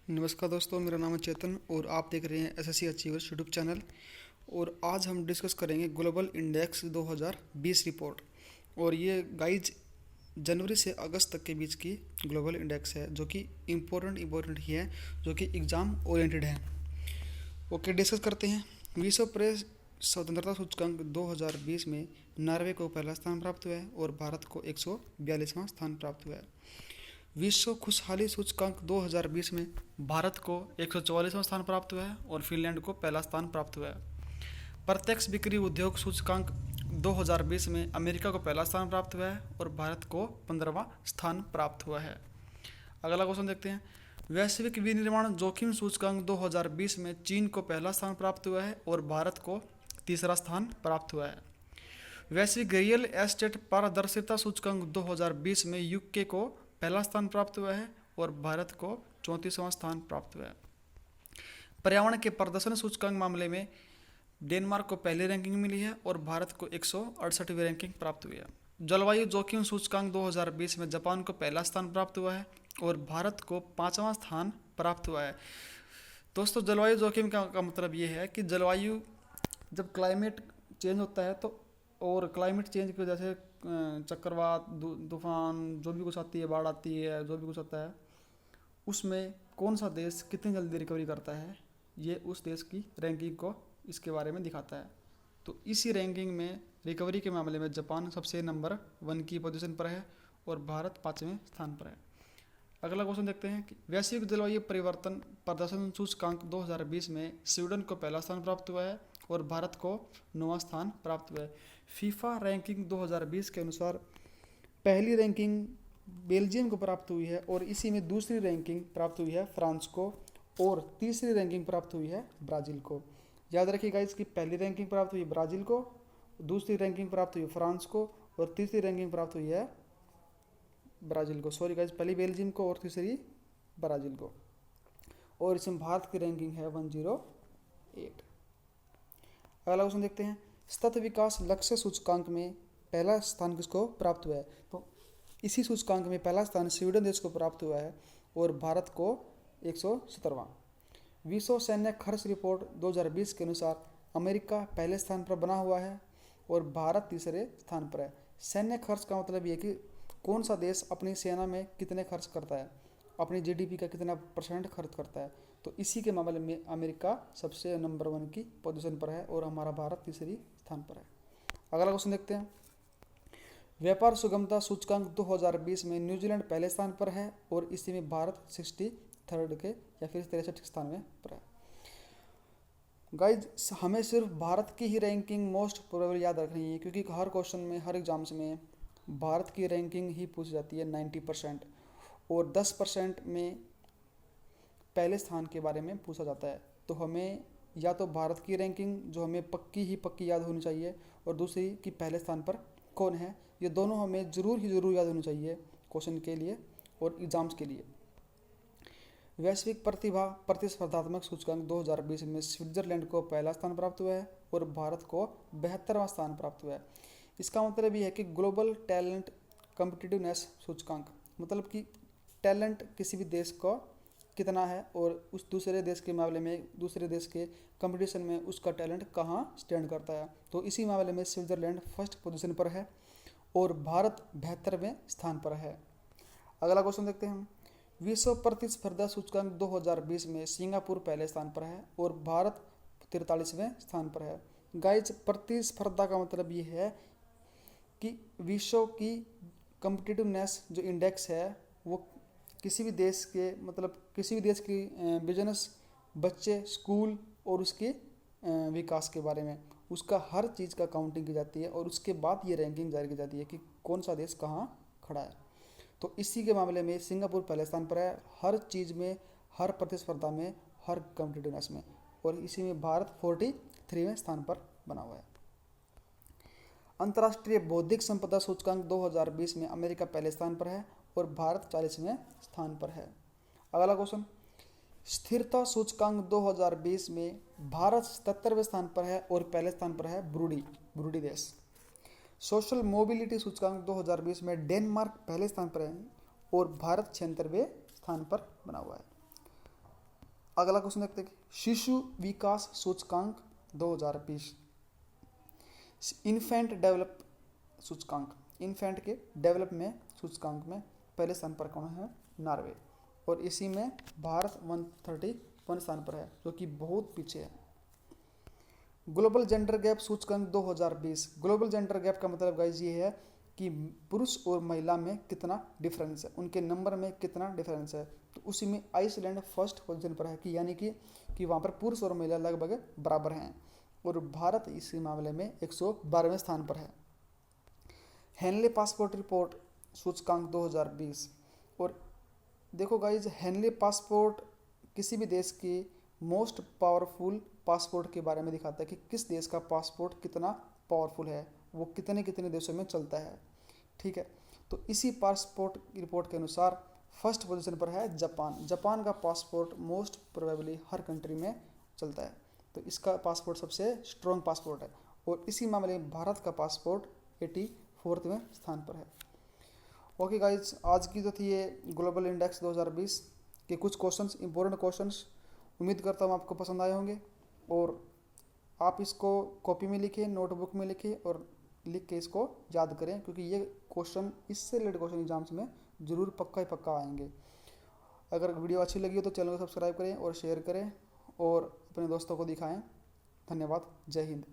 नमस्कार दोस्तों, मेरा नाम है चेतन और आप देख रहे हैं एसएससी अचीवर्स यूट्यूब चैनल। और आज हम डिस्कस करेंगे ग्लोबल इंडेक्स 2020 रिपोर्ट। और ये गाइज जनवरी से अगस्त तक के बीच की ग्लोबल इंडेक्स है, जो कि इम्पोर्टेंट ही है, जो कि एग्ज़ाम ओरिएंटेड है। ओके, डिस्कस करते हैं। विश्व प्रेस स्वतंत्रता सूचकांक 2020 में नॉर्वे को पहला स्थान प्राप्त हुआ है और भारत को 142वां स्थान प्राप्त हुआ है। विश्व खुशहाली सूचकांक 2020 में भारत को 144वां स्थान प्राप्त हुआ है और फिनलैंड को पहला स्थान प्राप्त हुआ है। प्रत्यक्ष बिक्री उद्योग सूचकांक 2020 में अमेरिका को पहला स्थान प्राप्त हुआ है और भारत को 15वां स्थान प्राप्त हुआ है। अगला क्वेश्चन देखते हैं। वैश्विक विनिर्माण जोखिम सूचकांक 2020 में चीन को पहला स्थान प्राप्त हुआ है और भारत को तीसरा स्थान प्राप्त हुआ है। वैश्विक रियल एस्टेट पारदर्शिता सूचकांक 2020 में यूके को पहला स्थान प्राप्त हुआ है और भारत को 34वां स्थान प्राप्त हुआ है। पर्यावरण के प्रदर्शन सूचकांक मामले में डेनमार्क को पहली रैंकिंग मिली है और भारत को 168वीं रैंकिंग प्राप्त हुई है। जलवायु जोखिम सूचकांक 2020 में जापान को पहला स्थान प्राप्त हुआ है और भारत को 5वां स्थान प्राप्त हुआ है। दोस्तों, जलवायु जोखिम का मतलब ये है कि जलवायु जब क्लाइमेट चेंज होता है तो, और क्लाइमेट चेंज की वजह से चक्रवात, तूफान, जो भी कुछ आती है, बाढ़ आती है, जो भी कुछ आता है, उसमें कौन सा देश कितनी जल्दी रिकवरी करता है, ये उस देश की रैंकिंग को इसके बारे में दिखाता है। तो इसी रैंकिंग में रिकवरी के मामले में जापान सबसे नंबर 1 की पोजीशन पर है और भारत 5वें स्थान पर है। अगला क्वेश्चन देखते हैं कि वैश्विक जलवायु परिवर्तन प्रदर्शन सूचकांक 2020 में स्वीडन को पहला स्थान प्राप्त हुआ है और भारत को 9वां स्थान प्राप्त हुआ है। फीफा रैंकिंग 2020 के अनुसार पहली रैंकिंग बेल्जियम को प्राप्त हुई है और इसी में दूसरी रैंकिंग प्राप्त हुई है फ्रांस को और तीसरी रैंकिंग प्राप्त हुई है ब्राज़ील को। याद रखिएगा, इसकी पहली रैंकिंग प्राप्त हुई ब्राज़ील को, दूसरी रैंकिंग प्राप्त हुई फ्रांस को और तीसरी रैंकिंग प्राप्त हुई है ब्राज़ील को। सॉरी गाइज, पहली बेल्जियम को और तीसरी ब्राज़ील को। और इसमें भारत की रैंकिंग है 108। अगला क्वेश्चन देखते हैं। सतत विकास लक्ष्य सूचकांक में पहला स्थान किसको प्राप्त हुआ है? तो इसी सूचकांक में पहला स्थान स्वीडन देश को प्राप्त हुआ है और भारत को 117वां। विश्व सैन्य खर्च रिपोर्ट 2020 के अनुसार अमेरिका पहले स्थान पर बना हुआ है और भारत तीसरे स्थान पर है। सैन्य खर्च का मतलब ये कि कौन सा देश अपनी सेना में कितने खर्च करता है, अपनी जीडीपी का कितना % खर्च करता है। तो इसी के मामले में अमेरिका सबसे नंबर 1 की पोजीशन पर है और हमारा भारत तीसरी स्थान पर है। अगला क्वेश्चन देखते हैं। व्यापार सुगमता सूचकांक 2020 में न्यूजीलैंड पहले स्थान पर है और इसी में भारत 63rd के या फिर 63 स्थान में पर है। गाइज, हमें सिर्फ भारत की ही रैंकिंग मोस्ट प्रोबेबल याद रखनी है, क्योंकि हर क्वेश्चन में, हर एग्जाम्स में भारत की रैंकिंग ही पूछी जाती है 90%, और 10% में पहले स्थान के बारे में पूछा जाता है। तो हमें या तो भारत की रैंकिंग जो हमें पक्की याद होनी चाहिए, और दूसरी कि पहले स्थान पर कौन है। ये दोनों हमें ज़रूर याद होनी चाहिए क्वेश्चन के लिए और एग्ज़ाम्स के लिए। वैश्विक प्रतिभा प्रतिस्पर्धात्मक सूचकांक 2020 में स्विट्जरलैंड को पहला स्थान प्राप्त हुआ है और भारत को 72वां स्थान प्राप्त हुआ है। इसका मतलब ये है कि ग्लोबल टैलेंट कम्पिटिटिवनेस सूचकांक, मतलब कि टैलेंट किसी भी देश का कितना है और उस दूसरे देश के मामले में, दूसरे देश के कंपटीशन में उसका टैलेंट कहाँ स्टैंड करता है। तो इसी मामले में स्विट्जरलैंड फर्स्ट पोजीशन पर है और भारत 72वें स्थान पर है। अगला क्वेश्चन देखते हैं। विश्व प्रतिस्पर्धा सूचकांक 2020 में सिंगापुर पहले स्थान पर है और भारत 43वें स्थान पर है। गाइज, प्रतिस्पर्धा का मतलब ये है कि विश्व की कम्पिटिटिवनेस जो इंडेक्स है वो किसी भी देश के, मतलब किसी भी देश की बिजनेस, बच्चे, स्कूल और उसके विकास के बारे में, उसका हर चीज़ का काउंटिंग की जाती है और उसके बाद ये रैंकिंग जारी की जाती है कि कौन सा देश कहाँ खड़ा है। तो इसी के मामले में सिंगापुर पहले स्थान पर है हर चीज़ में, हर प्रतिस्पर्धा में, हर कम्पिटिटिवनेस में, और इसी में भारत 43वें स्थान पर बना हुआ है। अंतर्राष्ट्रीय बौद्धिक संपदा सूचकांक 2020 में अमेरिका पहले स्थान पर है और भारत 40वें स्थान पर है। अगला क्वेश्चन। स्थिरता सूचकांक 2020 में भारत 77वें स्थान पर है और पहले स्थान पर है ब्रूडी देश। सोशल मोबिलिटी सूचकांक 2020 में डेनमार्क पहले स्थान पर है और भारत 76वें स्थान पर बना हुआ है। अगला क्वेश्चन देखते हैं, शिशु विकास सूचकांक 2020, इन्फेंट डेवलप सूचकांक, इन्फेंट के डेवलप में सूचकांक में पहले स्थान पर कौन है? नॉर्वे। और इसी में भारत 131 स्थान पर है, जो कि बहुत पीछे है। ग्लोबल जेंडर गैप सूचकांक 2020, ग्लोबल जेंडर गैप का मतलब गाइज ये है कि पुरुष और महिला में कितना डिफरेंस है, उनके नंबर में कितना डिफरेंस है। तो उसी में आइसलैंड फर्स्ट पोजीशन पर है, कि यानी कि वहाँ पर पुरुष और महिला लगभग बराबर हैं, और भारत इसी मामले में 112वें स्थान पर है। हेनले पासपोर्ट रिपोर्ट सूचकांक 2020, और देखो गाइज, हेनले पासपोर्ट किसी भी देश के मोस्ट पावरफुल पासपोर्ट के बारे में दिखाता है कि किस देश का पासपोर्ट कितना पावरफुल है, वो कितने कितने देशों में चलता है। ठीक है, तो इसी पासपोर्ट रिपोर्ट के अनुसार फर्स्ट पोजीशन पर है जापान। जापान का पासपोर्ट मोस्ट प्रोबेबली हर कंट्री में चलता है, तो इसका पासपोर्ट सबसे स्ट्रॉन्ग पासपोर्ट है। और इसी मामले में भारत का पासपोर्ट 84वें स्थान पर है। ओके गाइज, आज की जो थी ये ग्लोबल इंडेक्स 2020 के कुछ क्वेश्चंस, इंपॉर्टेंट क्वेश्चंस, उम्मीद करता हूँ आपको पसंद आए होंगे। और आप इसको कॉपी में लिखें, नोटबुक में लिखें और लिख के इसको याद करें, क्योंकि ये क्वेश्चन, इससे रिलेटेड क्वेश्चन एग्जाम्स में ज़रूर पक्का ही पक्का आएंगे। अगर वीडियो अच्छी लगी हो तो चैनल को सब्सक्राइब करें और शेयर करें और अपने दोस्तों को दिखाएं। धन्यवाद। जय हिंद।